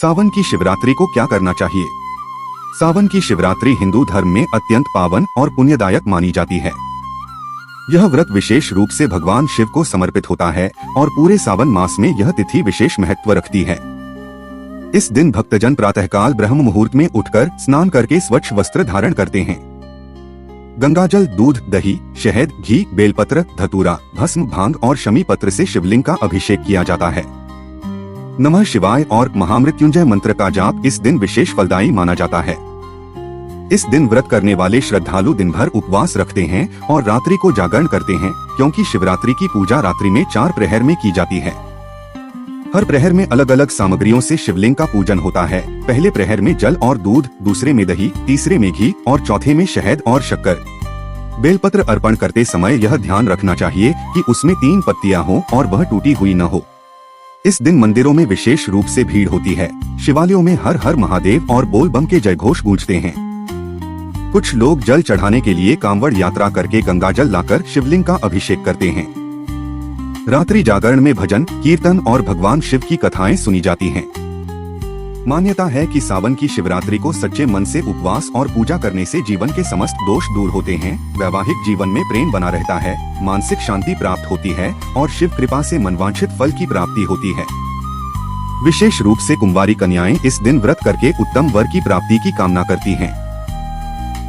सावन की शिवरात्रि को क्या करना चाहिए? सावन की शिवरात्रि हिंदू धर्म में अत्यंत पावन और पुण्यदायक मानी जाती है। यह व्रत विशेष रूप से भगवान शिव को समर्पित होता है और पूरे सावन मास में यह तिथि विशेष महत्व रखती है। इस दिन भक्तजन प्रातःकाल ब्रह्म मुहूर्त में उठकर स्नान करके स्वच्छ वस्त्र धारण करते हैं। गंगाजल, दूध, दही, शहद, घी, बेलपत्र, धतूरा, भस्म, भांग और शमी पत्र से शिवलिंग का अभिषेक किया जाता है। नमः शिवाय और महामृत्युंजय मंत्र का जाप इस दिन विशेष फलदायी माना जाता है। इस दिन व्रत करने वाले श्रद्धालु दिन भर उपवास रखते हैं और रात्रि को जागरण करते हैं, क्योंकि शिवरात्रि की पूजा रात्रि में 4 प्रहर में की जाती है। हर प्रहर में अलग अलग सामग्रियों से शिवलिंग का पूजन होता है। पहले प्रहर में जल और दूध, दूसरे में दही, तीसरे में घी और चौथे में शहद और शक्कर। बेलपत्र अर्पण करते समय यह ध्यान रखना चाहिए कि उसमें 3 पत्तियां हो और वह टूटी हुई न हो। इस दिन मंदिरों में विशेष रूप से भीड़ होती है। शिवालयों में हर हर महादेव और बोल बम के जयघोष गूंजते हैं। कुछ लोग जल चढ़ाने के लिए कांवड़ यात्रा करके गंगाजल लाकर शिवलिंग का अभिषेक करते हैं। रात्रि जागरण में भजन, कीर्तन और भगवान शिव की कथाएं सुनी जाती हैं। मान्यता है कि सावन की शिवरात्रि को सच्चे मन से उपवास और पूजा करने से जीवन के समस्त दोष दूर होते हैं, वैवाहिक जीवन में प्रेम बना रहता है, मानसिक शांति प्राप्त होती है और शिव कृपा से मनवांछित फल की प्राप्ति होती है। विशेष रूप से कुंवारी कन्याएं इस दिन व्रत करके उत्तम वर की प्राप्ति की कामना करती हैं।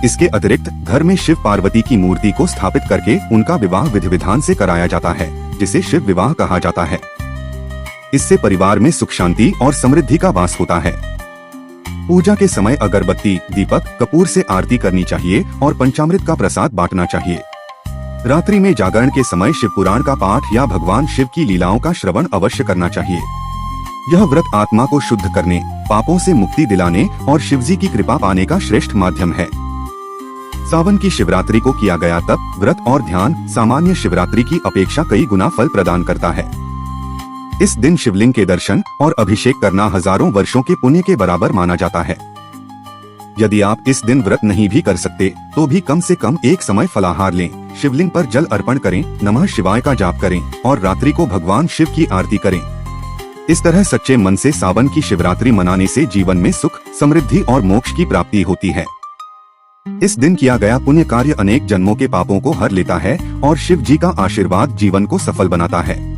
इसके अतिरिक्त घर में शिव पार्वती की मूर्ति को स्थापित करके उनका विवाह विधि विधान से कराया जाता है, जिसे शिव विवाह कहा जाता है। इससे परिवार में सुख शांति और समृद्धि का वास होता है। पूजा के समय अगरबत्ती, दीपक, कपूर से आरती करनी चाहिए और पंचामृत का प्रसाद बांटना चाहिए। रात्रि में जागरण के समय शिव पुराण का पाठ या भगवान शिव की लीलाओं का श्रवण अवश्य करना चाहिए। यह व्रत आत्मा को शुद्ध करने, पापों से मुक्ति दिलाने और शिवजी की कृपा पाने का श्रेष्ठ माध्यम है। सावन की शिवरात्रि को किया गया तप, व्रत और ध्यान सामान्य शिवरात्रि की अपेक्षा कई गुना फल प्रदान करता है। इस दिन शिवलिंग के दर्शन और अभिषेक करना हजारों वर्षों के पुण्य के बराबर माना जाता है। यदि आप इस दिन व्रत नहीं भी कर सकते तो भी कम से कम एक समय फलाहार लें, शिवलिंग पर जल अर्पण करें, नमः शिवाय का जाप करें और रात्रि को भगवान शिव की आरती करें। इस तरह सच्चे मन से सावन की शिवरात्रि मनाने से जीवन में सुख, समृद्धि और मोक्ष की प्राप्ति होती है। इस दिन किया गया पुण्य कार्य अनेक जन्मों के पापों को हर लेता है और शिव जी का आशीर्वाद जीवन को सफल बनाता है।